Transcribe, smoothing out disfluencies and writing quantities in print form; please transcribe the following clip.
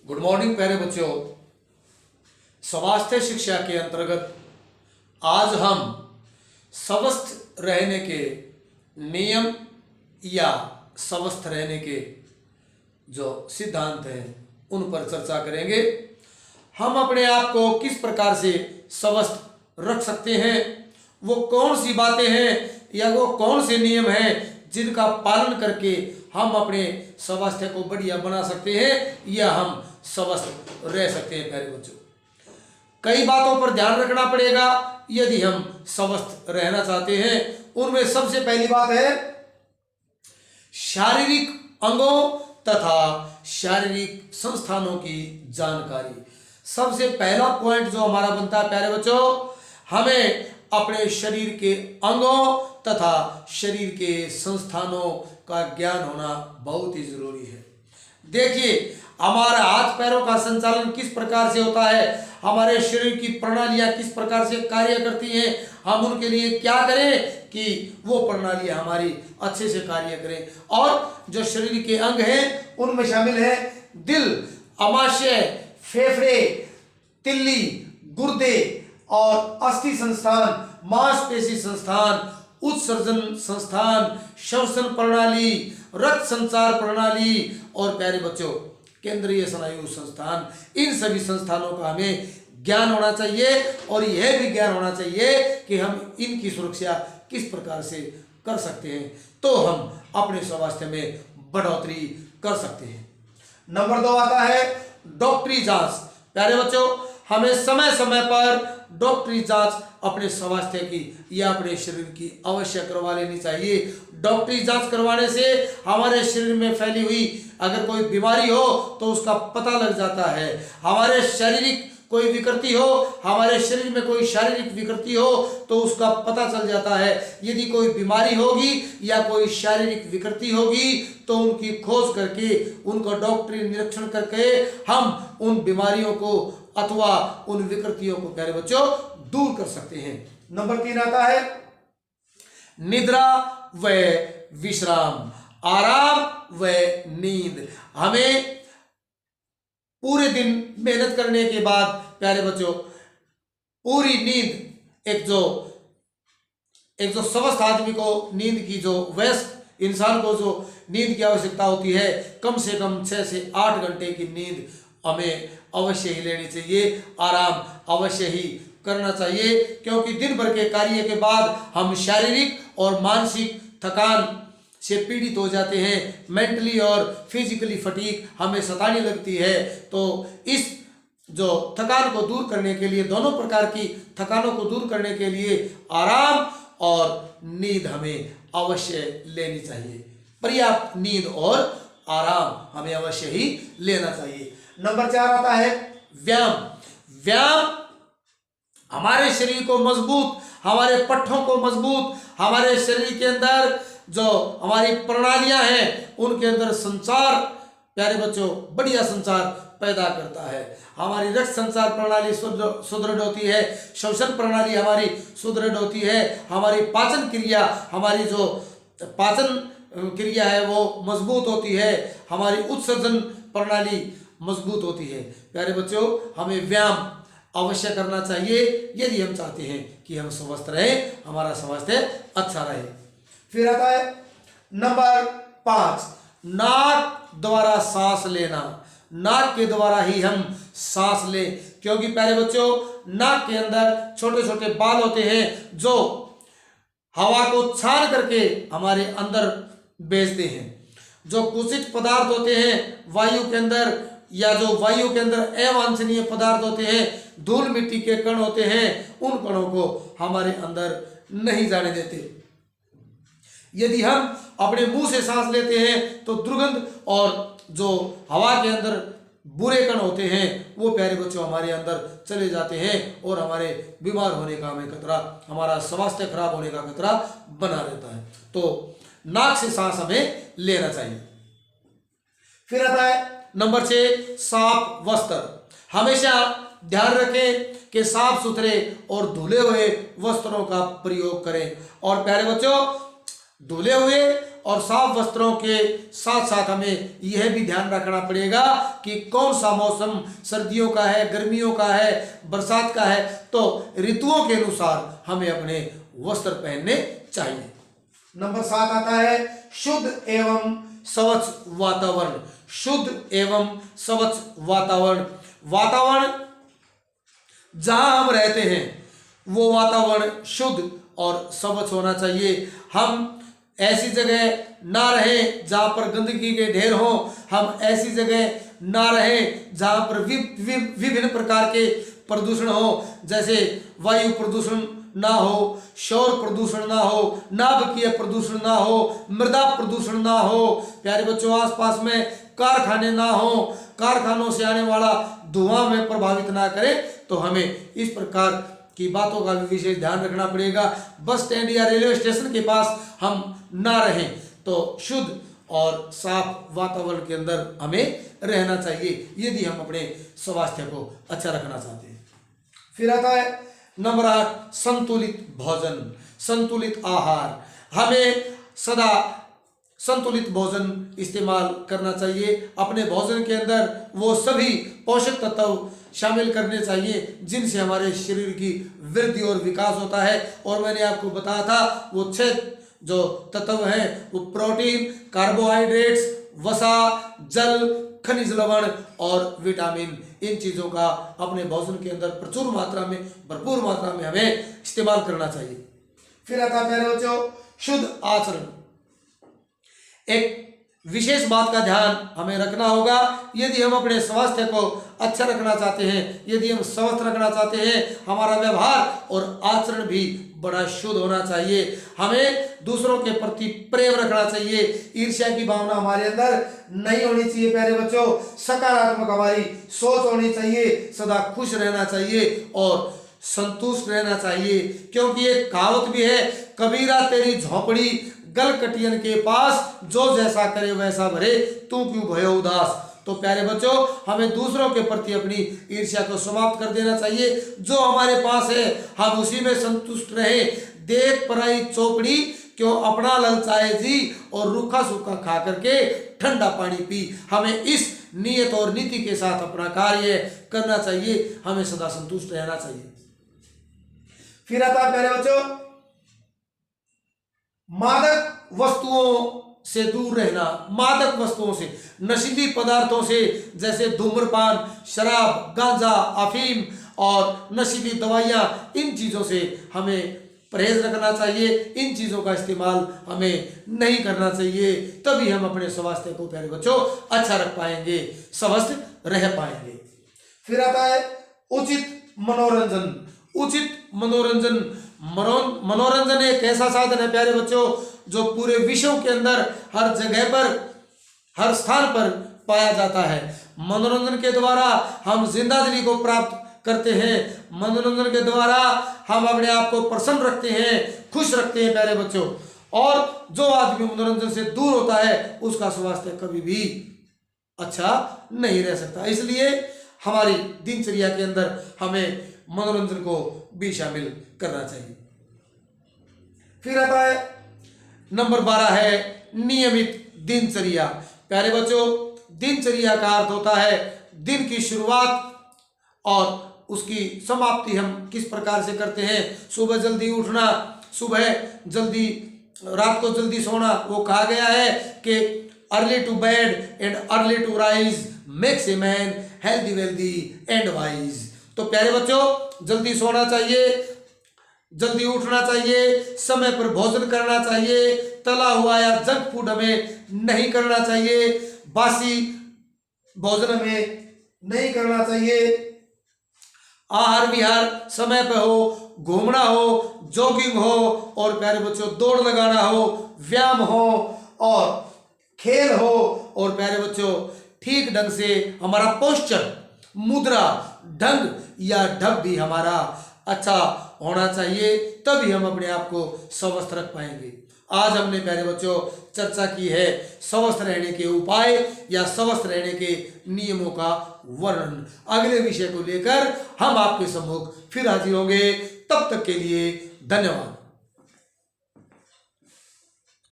Good morning प्यारे बच्चों। स्वास्थ्य शिक्षा के अंतर्गत आज हम स्वस्थ रहने के नियम या स्वस्थ रहने के जो सिद्धांत हैं उन पर चर्चा करेंगे। हम अपने आप को किस प्रकार से स्वस्थ रख सकते हैं, वो कौन सी बातें हैं या वो कौन से नियम हैं जिनका पालन करके हम अपने स्वास्थ्य को बढ़िया बना सकते हैं या हम स्वस्थ रह सकते हैं। प्यारे बच्चों, कई बातों पर ध्यान रखना पड़ेगा यदि हम स्वस्थ रहना चाहते हैं। उनमें सबसे पहली बात है शारीरिक अंगों तथा शारीरिक संस्थानों की जानकारी। सबसे पहला पॉइंट जो हमारा बनता है प्यारे बच्चों, हमें अपने शरीर के अंगों तथा शरीर के संस्थानों का ज्ञान होना बहुत ही जरूरी है। देखिए, हमारा हाथ पैरों का संचालन किस प्रकार से होता है, हमारे शरीर की प्रणालियां किस प्रकार से कार्य करती हैं, हम उनके लिए क्या करें कि वो प्रणालियां हमारी अच्छे से कार्य करें। और जो शरीर के अंग हैं उनमें शामिल है दिल, अमाशय, फेफड़े, तिल्ली, गुर्दे और अस्थि संस्थान, मांसपेशी संस्थान, उत्सर्जन संस्थान, श्वसन प्रणाली, रक्त संचार प्रणाली और प्यारे बच्चों केंद्रीय स्नायु संस्थान। इन सभी संस्थानों का हमें ज्ञान होना चाहिए और यह भी ज्ञान होना चाहिए कि हम इनकी सुरक्षा किस प्रकार से कर सकते हैं, तो हम अपने स्वास्थ्य में बढ़ोतरी कर सकते हैं। नंबर 2 आता है डॉक्टरी जांच। प्यारे बच्चों, हमें समय समय पर डॉक्टरी जांच अपने स्वास्थ्य की या अपने शरीर की अवश्य करवा लेनी चाहिए। डॉक्टरी जांच करवाने से हमारे शरीर में फैली हुई अगर कोई बीमारी हो तो उसका पता लग जाता है। हमारे शारीरिक कोई विकृति हो, हमारे शरीर में कोई शारीरिक विकृति हो तो उसका पता चल जाता है। यदि कोई बीमारी होगी या कोई शारीरिक विकृति होगी तो उनकी खोज करके उनका डॉक्टरी निरीक्षण करके हम उन बीमारियों को अथवा उन विकृतियों को प्यारे बच्चों दूर कर सकते हैं। नंबर 3 आता है निद्रा व विश्राम, आराम व नींद। हमें पूरे दिन मेहनत करने के बाद प्यारे बच्चों पूरी नींद एक जो स्वस्थ आदमी को नींद की जो वयस्क इंसान को जो नींद की आवश्यकता होती है कम से कम 6 से 8 घंटे की नींद हमें अवश्य ही लेनी चाहिए। आराम अवश्य ही करना चाहिए क्योंकि दिन भर के कार्य के बाद हम शारीरिक और मानसिक थकान से पीड़ित हो जाते हैं। मेंटली और फिजिकली फटीग हमें सताने लगती है। तो इस जो थकान को दूर करने के लिए, दोनों प्रकार की थकानों को दूर करने के लिए आराम और नींद हमें अवश्य लेनी चाहिए। पर्याप्त नींद और आराम हमें अवश्य ही लेना चाहिए। नंबर 4 आता है व्यायाम। व्यायाम हमारे शरीर को मजबूत, हमारे पट्ठों को मजबूत, हमारे शरीर के अंदर जो हमारी प्रणालियां हैं उनके अंदर संचार प्यारे बच्चों बढ़िया संचार पैदा करता है। हमारी रक्त संचार प्रणाली सुदृढ़ होती है, श्वसन प्रणाली हमारी सुदृढ़ होती है, हमारी पाचन क्रिया, हमारी जो पाचन क्रिया है वो मजबूत होती है, हमारी उत्सर्जन प्रणाली मजबूत होती है। प्यारे बच्चों, हमें व्यायाम अवश्य करना चाहिए यदि हम चाहते हैं कि हम स्वस्थ रहें, हमारा स्वास्थ्य अच्छा रहे। फिर आता है नंबर 5 नाक द्वारा सांस लेना। नाक के द्वारा ही हम सांस लें क्योंकि प्यारे बच्चों नाक के अंदर छोटे छोटे बाल होते हैं जो हवा को छान करके हमारे अंदर भेजते हैं। जो कुछ पदार्थ होते हैं वायु के अंदर या जो वायु के अंदर अवांछनीय पदार्थ होते हैं, धूल मिट्टी के कण होते हैं, उन कणों को हमारे अंदर नहीं जाने देते। यदि हम अपने मुंह से सांस लेते हैं तो दुर्गंध और जो हवा के अंदर बुरे कण होते हैं वो प्यारे बच्चों हमारे अंदर चले जाते हैं और हमारे बीमार होने का हमें खतरा, हमारा स्वास्थ्य खराब होने का खतरा बना रहता है। तो नाक से सांस हमें लेना चाहिए। फिर आता है नंबर 6 साफ वस्त्र। हमेशा ध्यान रखें कि साफ सुथरे और धुले हुए वस्त्रों का प्रयोग करें। और प्यारे बच्चों धुले हुए और साफ वस्त्रों के साथ साथ हमें यह भी ध्यान रखना पड़ेगा कि कौन सा मौसम सर्दियों का है, गर्मियों का है, बरसात का है, तो ऋतुओं के अनुसार हमें अपने वस्त्र पहनने चाहिए। नंबर 7 आता है शुद्ध एवं स्वच्छ वातावरण। शुद्ध एवं स्वच्छ वातावरण, वातावरण जहां हम रहते हैं वो वातावरण शुद्ध और स्वच्छ होना चाहिए। हम ऐसी जगह ना रहें जहां पर गंदगी के ढेर हों, हम ऐसी जगह ना रहें जहां पर विभिन्न प्रकार के प्रदूषण हो, जैसे वायु प्रदूषण ना हो, शोर प्रदूषण ना हो, नाभिकीय प्रदूषण ना हो, मृदा प्रदूषण ना हो। प्यारे बच्चों, आसपास में कारखाने ना हो, कारखानों से आने वाला धुआं में प्रभावित ना करे, तो हमें इस प्रकार की बातों का भी विशेष ध्यान रखना पड़ेगा। बस स्टैंड या रेलवे स्टेशन के पास हम ना रहें, तो शुद्ध और साफ वातावरण के अंदर हमें रहना चाहिए यदि हम अपने स्वास्थ्य को अच्छा रखना चाहते हैं। फिर आता है नंबर 8 संतुलित भोजन, संतुलित आहार। हमें सदा संतुलित भोजन इस्तेमाल करना चाहिए। अपने भोजन के अंदर वो सभी पोषक तत्व शामिल करने चाहिए जिनसे हमारे शरीर की वृद्धि और विकास होता है। और मैंने आपको बताया था वो 6 जो तत्व हैं वो प्रोटीन, कार्बोहाइड्रेट्स, वसा, जल, खनिज लवण और विटामिन, इन चीज़ों का अपने भोजन के अंदर प्रचुर मात्रा में, भरपूर मात्रा में हमें इस्तेमाल करना चाहिए। फिर आता है प्यारे बच्चों शुद्ध आचरण। एक विशेष बात का ध्यान हमें रखना होगा। यदि हम अपने स्वास्थ्य को अच्छा रखना चाहते हैं, यदि हम स्वस्थ रखना चाहते हैं, हमारा व्यवहार और आचरण भी बड़ा शुद्ध होना चाहिए। हमें दूसरों के प्रति प्रेम रखना चाहिए, ईर्ष्या की भावना हमारे अंदर नहीं होनी चाहिए। प्यारे बच्चों, सकारात्मक हमारी सोच होनी चाहिए, सदा खुश रहना चाहिए और संतुष्ट रहना चाहिए। क्योंकि एक कहावत भी है, कबीरा तेरी झोपड़ी गल कटियन के पास, जो जैसा करे वैसा भरे, तू क्यों भयो उदास। तो प्यारे बच्चों, हमें दूसरों के प्रति अपनी ईर्ष्या को समाप्त कर देना चाहिए। जो हमारे पास है हम उसी में संतुष्ट रहे। देख पराई चौपड़ी क्यों अपना ललचाए जी, और रूखा सूखा खा करके ठंडा पानी पी। हमें इस नियत और नीति के साथ अपना कार्य करना चाहिए, हमें सदा संतुष्ट रहना चाहिए। फिर आता है प्यारे बच्चों मादक वस्तुओं से दूर रहना। मादक वस्तुओं से, नशीली पदार्थों से, जैसे धूम्रपान, शराब, गांजा, अफीम और नशीली दवाइयाँ, इन चीज़ों से हमें परहेज रखना चाहिए। इन चीज़ों का इस्तेमाल हमें नहीं करना चाहिए, तभी हम अपने स्वास्थ्य को प्यारे बच्चों अच्छा रख पाएंगे, स्वस्थ रह पाएंगे। फिर आता है उचित मनोरंजन। उचित मनोरंजन, मनोरंजन एक ऐसा साधन है प्यारे बच्चों जो पूरे विश्व के अंदर हर जगह पर, हर स्थान पर पाया जाता है। मनोरंजन के द्वारा हम जिंदादिली को प्राप्त करते हैं। मनोरंजन के द्वारा हम अपने आप को प्रसन्न रखते हैं, खुश रखते हैं प्यारे बच्चों। और जो आदमी मनोरंजन से दूर होता है उसका स्वास्थ्य कभी भी अच्छा नहीं रह सकता। इसलिए हमारी दिनचर्या के अंदर हमें मनोरंजन को भी शामिल करना चाहिए। फिर आता है नंबर 12 है नियमित दिनचर्या। प्यारे बच्चों, दिनचर्या का अर्थ होता है दिन की शुरुआत और उसकी समाप्ति हम किस प्रकार से करते हैं। सुबह जल्दी उठना, सुबह जल्दी, रात को जल्दी सोना। वो कहा गया है कि early to bed and early to rise makes a man healthy wealthy and wise. तो प्यारे बच्चों, जल्दी सोना चाहिए, जल्दी उठना चाहिए, समय पर भोजन करना चाहिए, तला हुआ या जंक फूड हमें नहीं करना चाहिए, बासी भोजन हमें नहीं करना चाहिए, आहार विहार समय पे हो, घूमना हो, जॉगिंग हो, और प्यारे बच्चों दौड़ लगाना हो, व्यायाम हो और खेल हो, और प्यारे बच्चों ठीक ढंग से हमारा पोस्चर, मुद्रा, ढंग या ढब भी हमारा अच्छा होना चाहिए, तभी हम अपने आप को स्वस्थ रख पाएंगे। आज हमने प्यारे बच्चों चर्चा की है स्वस्थ रहने के उपाय या स्वस्थ रहने के नियमों का वर्णन। अगले विषय को लेकर हम आपके सम्मुख फिर हाजिर होंगे। तब तक के लिए धन्यवाद।